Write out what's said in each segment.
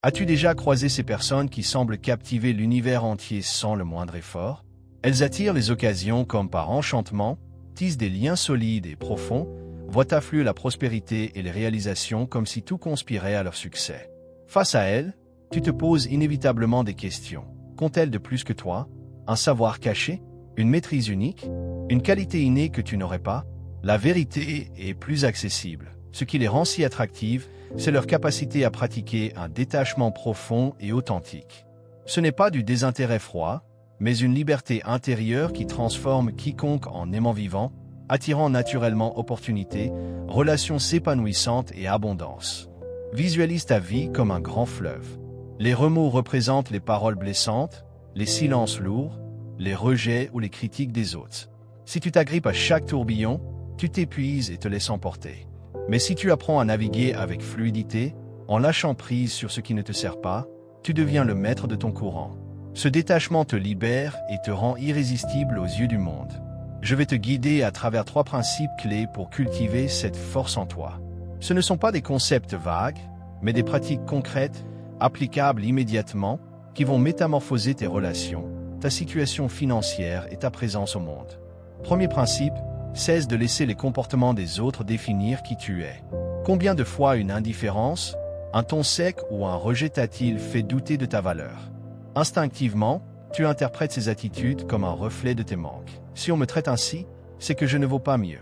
As-tu déjà croisé ces personnes qui semblent captiver l'univers entier sans le moindre effort? Elles attirent les occasions comme par enchantement, tissent des liens solides et profonds, voient affluer la prospérité et les réalisations comme si tout conspirait à leur succès. Face à elles, tu te poses inévitablement des questions. Qu'ont-elles de plus que toi? Un savoir caché? Une maîtrise unique? Une qualité innée que tu n'aurais pas? La vérité est plus accessible. Ce qui les rend si attractives, c'est leur capacité à pratiquer un détachement profond et authentique. Ce n'est pas du désintérêt froid, mais une liberté intérieure qui transforme quiconque en aimant vivant, attirant naturellement opportunités, relations s'épanouissantes et abondance. Visualise ta vie comme un grand fleuve. Les remous représentent les paroles blessantes, les silences lourds, les rejets ou les critiques des autres. Si tu t'agrippes à chaque tourbillon, tu t'épuises et te laisses emporter. Mais si tu apprends à naviguer avec fluidité, en lâchant prise sur ce qui ne te sert pas, tu deviens le maître de ton courant. Ce détachement te libère et te rend irrésistible aux yeux du monde. Je vais te guider à travers 3 principes clés pour cultiver cette force en toi. Ce ne sont pas des concepts vagues, mais des pratiques concrètes, applicables immédiatement, qui vont métamorphoser tes relations, ta situation financière et ta présence au monde. Premier principe, cesse de laisser les comportements des autres définir qui tu es. Combien de fois une indifférence, un ton sec ou un rejet t'a-t-il fait douter de ta valeur? Instinctivement, tu interprètes ces attitudes comme un reflet de tes manques. Si on me traite ainsi, c'est que je ne vaux pas mieux.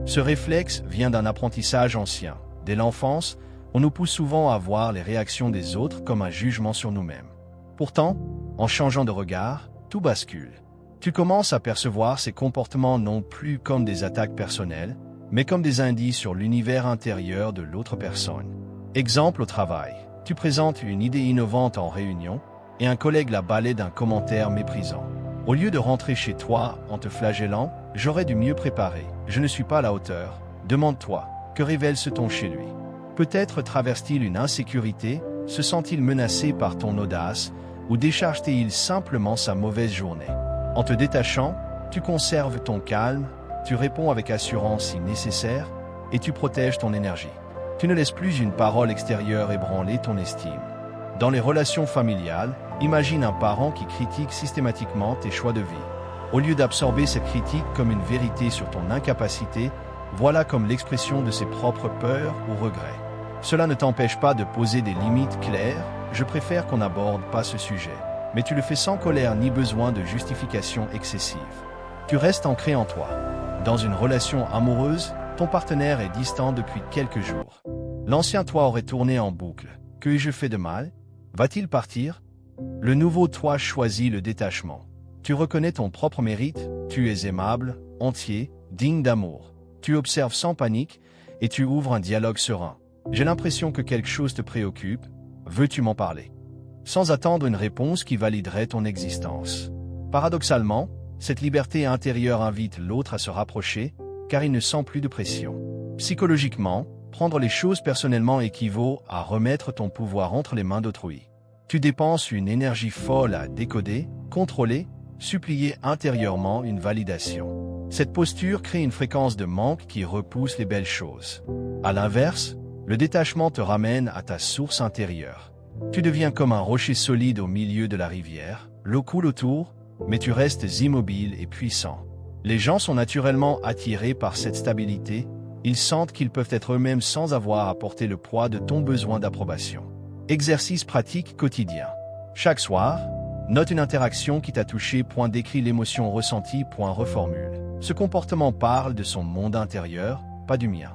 Ce réflexe vient d'un apprentissage ancien. Dès l'enfance, on nous pousse souvent à voir les réactions des autres comme un jugement sur nous-mêmes. Pourtant, en changeant de regard, tout bascule. Tu commences à percevoir ces comportements non plus comme des attaques personnelles, mais comme des indices sur l'univers intérieur de l'autre personne. Exemple au travail. Tu présentes une idée innovante en réunion, et un collègue la balaie d'un commentaire méprisant. Au lieu de rentrer chez toi en te flagellant, j'aurais dû mieux préparer. Je ne suis pas à la hauteur. Demande-toi, que révèle ce ton chez lui? Peut-être traverse-t-il une insécurité, se sent-il menacé par ton audace, ou décharge-t-il simplement sa mauvaise journée? En te détachant, tu conserves ton calme, tu réponds avec assurance si nécessaire, et tu protèges ton énergie. Tu ne laisses plus une parole extérieure ébranler ton estime. Dans les relations familiales, imagine un parent qui critique systématiquement tes choix de vie. Au lieu d'absorber cette critique comme une vérité sur ton incapacité, voilà comme l'expression de ses propres peurs ou regrets. Cela ne t'empêche pas de poser des limites claires, je préfère qu'on n'aborde pas ce sujet. Mais tu le fais sans colère ni besoin de justification excessive. Tu restes ancré en toi. Dans une relation amoureuse, ton partenaire est distant depuis quelques jours. L'ancien toi aurait tourné en boucle. Que ai-je fait de mal? Va-t-il partir? Le nouveau toi choisit le détachement. Tu reconnais ton propre mérite, tu es aimable, entier, digne d'amour. Tu observes sans panique et tu ouvres un dialogue serein. J'ai l'impression que quelque chose te préoccupe, veux-tu m'en parler? Sans attendre une réponse qui validerait ton existence. Paradoxalement, cette liberté intérieure invite l'autre à se rapprocher, car il ne sent plus de pression. Psychologiquement, prendre les choses personnellement équivaut à remettre ton pouvoir entre les mains d'autrui. Tu dépenses une énergie folle à décoder, contrôler, supplier intérieurement une validation. Cette posture crée une fréquence de manque qui repousse les belles choses. À l'inverse, le détachement te ramène à ta source intérieure. Tu deviens comme un rocher solide au milieu de la rivière, l'eau coule autour, mais tu restes immobile et puissant. Les gens sont naturellement attirés par cette stabilité, ils sentent qu'ils peuvent être eux-mêmes sans avoir à porter le poids de ton besoin d'approbation. Exercice pratique quotidien. Chaque soir, note une interaction qui t'a touché, décrit l'émotion ressentie, reformule. Ce comportement parle de son monde intérieur, pas du mien.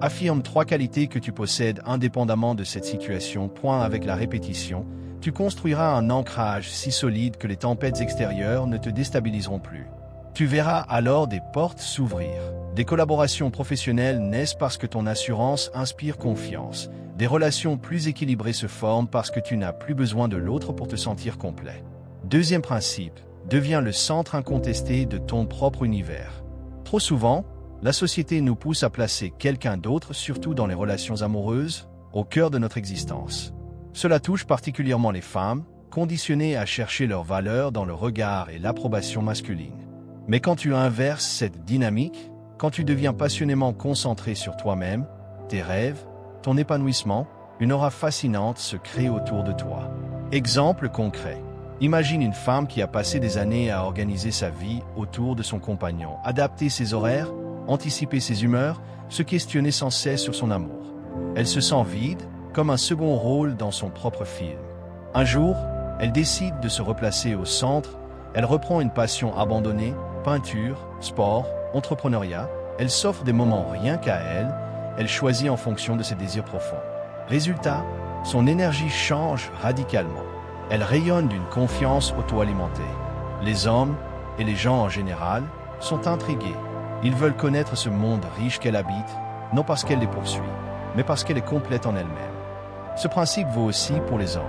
Affirme 3 qualités que tu possèdes indépendamment de cette situation. Avec la répétition, tu construiras un ancrage si solide que les tempêtes extérieures ne te déstabiliseront plus. Tu verras alors des portes s'ouvrir. Des collaborations professionnelles naissent parce que ton assurance inspire confiance. Des relations plus équilibrées se forment parce que tu n'as plus besoin de l'autre pour te sentir complet. Deuxième principe, deviens le centre incontesté de ton propre univers. Trop souvent, la société nous pousse à placer quelqu'un d'autre, surtout dans les relations amoureuses, au cœur de notre existence. Cela touche particulièrement les femmes, conditionnées à chercher leur valeur dans le regard et l'approbation masculine. Mais quand tu inverses cette dynamique, quand tu deviens passionnément concentré sur toi-même, tes rêves, ton épanouissement, Une aura fascinante se crée autour de toi. Exemple concret. Imagine une femme qui a passé des années à organiser sa vie autour de son compagnon, adapter ses horaires, anticiper ses humeurs, se questionner sans cesse sur son amour. Elle se sent vide, comme un second rôle dans son propre film. Un jour, elle décide de se replacer au centre, elle reprend une passion abandonnée, peinture, sport, entrepreneuriat, elle s'offre des moments rien qu'à elle, elle choisit en fonction de ses désirs profonds. Résultat, son énergie change radicalement. Elle rayonne d'une confiance auto-alimentée. Les hommes, et les gens en général, sont intrigués. Ils veulent connaître ce monde riche qu'elle habite, non parce qu'elle les poursuit, mais parce qu'elle est complète en elle-même. Ce principe vaut aussi pour les hommes.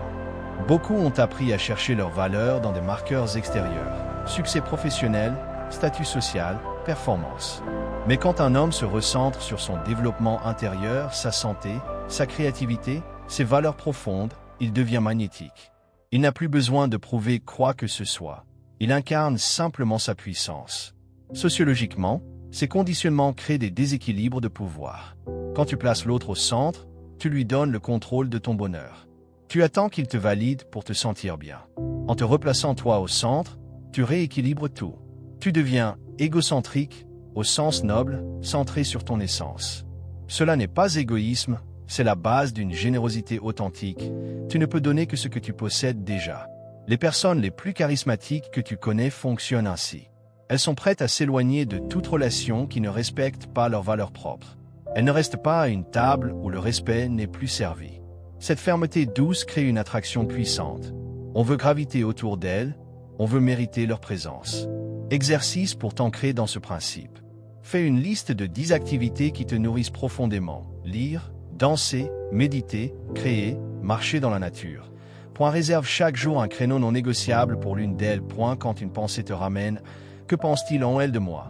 Beaucoup ont appris à chercher leur valeur dans des marqueurs extérieurs, succès professionnel, statut social, performance. Mais quand un homme se recentre sur son développement intérieur, sa santé, sa créativité, ses valeurs profondes, il devient magnétique. Il n'a plus besoin de prouver quoi que ce soit. Il incarne simplement sa puissance. Sociologiquement, ces conditionnements créent des déséquilibres de pouvoir. Quand tu places l'autre au centre, tu lui donnes le contrôle de ton bonheur. Tu attends qu'il te valide pour te sentir bien. En te replaçant toi au centre, tu rééquilibres tout. Tu deviens égocentrique, au sens noble, centré sur ton essence. Cela n'est pas égoïsme, c'est la base d'une générosité authentique. Tu ne peux donner que ce que tu possèdes déjà. Les personnes les plus charismatiques que tu connais fonctionnent ainsi. Elles sont prêtes à s'éloigner de toute relation qui ne respecte pas leurs valeurs propres. Elles ne restent pas à une table où le respect n'est plus servi. Cette fermeté douce crée une attraction puissante. On veut graviter autour d'elles, on veut mériter leur présence. Exercice pour t'ancrer dans ce principe. Fais une liste de 10 activités qui te nourrissent profondément. Lire, danser, méditer, créer, marcher dans la nature. Réserve chaque jour un créneau non négociable pour l'une d'elles. Quand une pensée te ramène, que pense-t-il en elle de moi?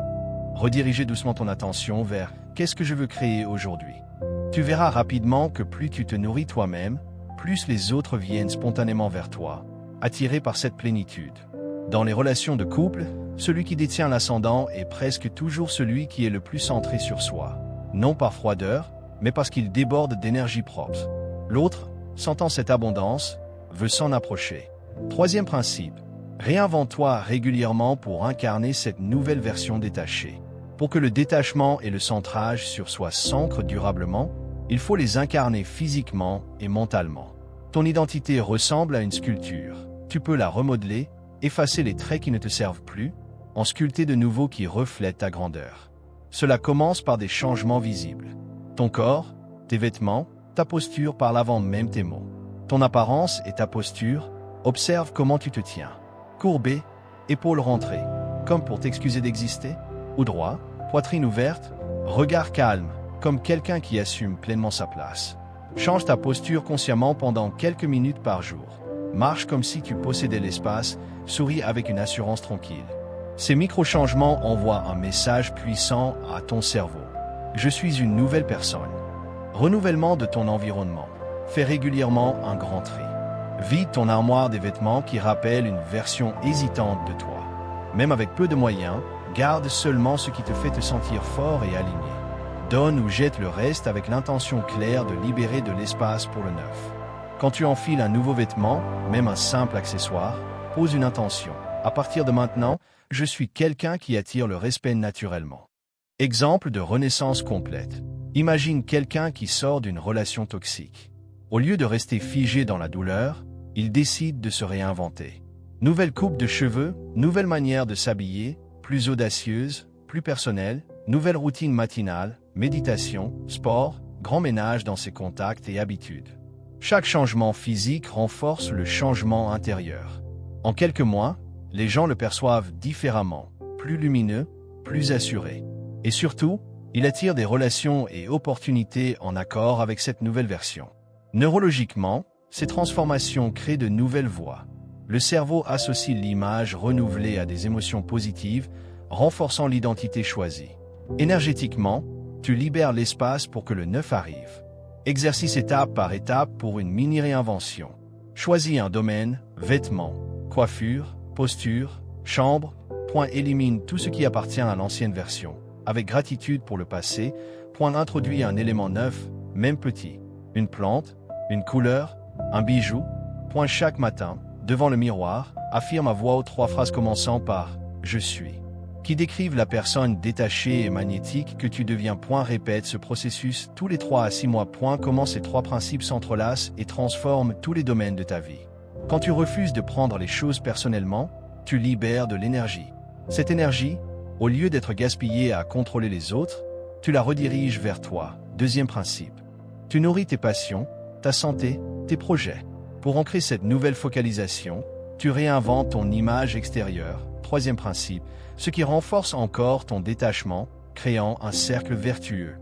Rediriger doucement ton attention vers qu'est-ce que je veux créer aujourd'hui. Tu verras rapidement que plus tu te nourris toi-même, plus les autres viennent spontanément vers toi, attirés par cette plénitude. Dans les relations de couple, celui qui détient l'ascendant est presque toujours celui qui est le plus centré sur soi, non par froideur, mais parce qu'il déborde d'énergie propre. L'autre, sentant cette abondance, veut s'en approcher. Troisième principe, réinvente-toi régulièrement pour incarner cette nouvelle version détachée. Pour que le détachement et le centrage sur soi s'ancrent durablement, il faut les incarner physiquement et mentalement. Ton identité ressemble à une sculpture. Tu peux la remodeler, effacer les traits qui ne te servent plus, en sculpter de nouveaux qui reflètent ta grandeur. Cela commence par des changements visibles. Ton corps, tes vêtements, ta posture parlent avant même tes mots. Ton apparence et ta posture, observe comment tu te tiens. Courbé, épaules rentrées, comme pour t'excuser d'exister, ou droit, poitrine ouverte, regard calme, comme quelqu'un qui assume pleinement sa place. Change ta posture consciemment pendant quelques minutes par jour. Marche comme si tu possédais l'espace, souris avec une assurance tranquille. Ces micro-changements envoient un message puissant à ton cerveau. Je suis une nouvelle personne. Renouvellement de ton environnement. Fais régulièrement un grand tri. Vide ton armoire des vêtements qui rappellent une version hésitante de toi. Même avec peu de moyens, garde seulement ce qui te fait te sentir fort et aligné. Donne ou jette le reste avec l'intention claire de libérer de l'espace pour le neuf. Quand tu enfiles un nouveau vêtement, même un simple accessoire, pose une intention. À partir de maintenant, je suis quelqu'un qui attire le respect naturellement. Exemple de renaissance complète. Imagine quelqu'un qui sort d'une relation toxique. Au lieu de rester figé dans la douleur, il décide de se réinventer. Nouvelle coupe de cheveux, nouvelle manière de s'habiller, plus audacieuse, plus personnelle, nouvelle routine matinale, méditation, sport, grand ménage dans ses contacts et habitudes. Chaque changement physique renforce le changement intérieur. En quelques mois, les gens le perçoivent différemment, plus lumineux, plus assuré. Et surtout, il attire des relations et opportunités en accord avec cette nouvelle version. Neurologiquement, ces transformations créent de nouvelles voies. Le cerveau associe l'image renouvelée à des émotions positives, renforçant l'identité choisie. Énergétiquement, tu libères l'espace pour que le neuf arrive. Exercice étape par étape pour une mini-réinvention. Choisis un domaine, vêtements, coiffure, posture, chambre, élimine tout ce qui appartient à l'ancienne version. Avec gratitude pour le passé, introduis un élément neuf, même petit. Une plante, une couleur, un bijou, point chaque matin, devant le miroir, affirme à voix haute 3 phrases commençant par « Je suis », qui décrivent la personne détachée et magnétique que tu deviens. Répète ce processus tous les 3 à 6 mois. Comment ces 3 principes s'entrelacent et transforment tous les domaines de ta vie. Quand tu refuses de prendre les choses personnellement, tu libères de l'énergie. Cette énergie, au lieu d'être gaspillée à contrôler les autres, tu la rediriges vers toi. Deuxième principe. Tu nourris tes passions, ta santé, tes projets. Pour ancrer cette nouvelle focalisation, tu réinventes ton image extérieure. Troisième principe. Ce qui renforce encore ton détachement, créant un cercle vertueux.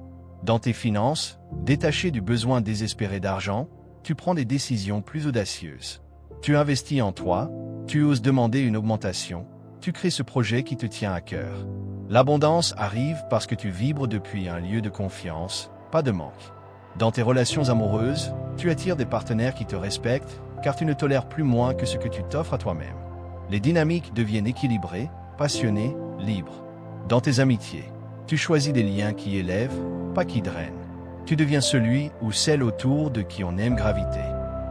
Dans tes finances, détaché du besoin désespéré d'argent, tu prends des décisions plus audacieuses. Tu investis en toi, tu oses demander une augmentation, tu crées ce projet qui te tient à cœur. L'abondance arrive parce que tu vibres depuis un lieu de confiance, pas de manque. Dans tes relations amoureuses, tu attires des partenaires qui te respectent, car tu ne tolères plus moins que ce que tu t'offres à toi-même. Les dynamiques deviennent équilibrées, passionnées, libres. Dans tes amitiés, tu choisis des liens qui élèvent, pas qui drainent. Tu deviens celui ou celle autour de qui on aime graviter.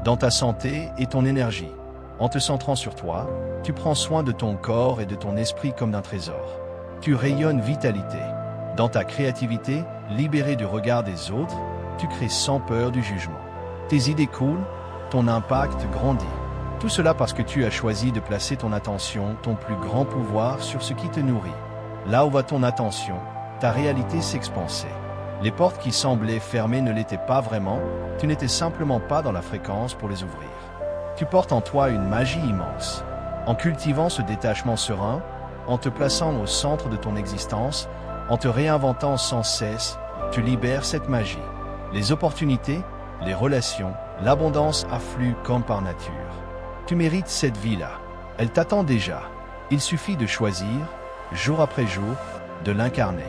Dans ta santé et ton énergie, en te centrant sur toi, tu prends soin de ton corps et de ton esprit comme d'un trésor. Tu rayonnes vitalité. Dans ta créativité, libérée du regard des autres, tu crées sans peur du jugement. Tes idées coulent, ton impact grandit. Tout cela parce que tu as choisi de placer ton attention, ton plus grand pouvoir, sur ce qui te nourrit. Là où va ton attention, ta réalité s'expanse. Les portes qui semblaient fermées ne l'étaient pas vraiment, tu n'étais simplement pas dans la fréquence pour les ouvrir. Tu portes en toi une magie immense. En cultivant ce détachement serein, en te plaçant au centre de ton existence, en te réinventant sans cesse, tu libères cette magie. Les opportunités, les relations, l'abondance affluent comme par nature. Tu mérites cette vie-là. Elle t'attend déjà. Il suffit de choisir, jour après jour, de l'incarner.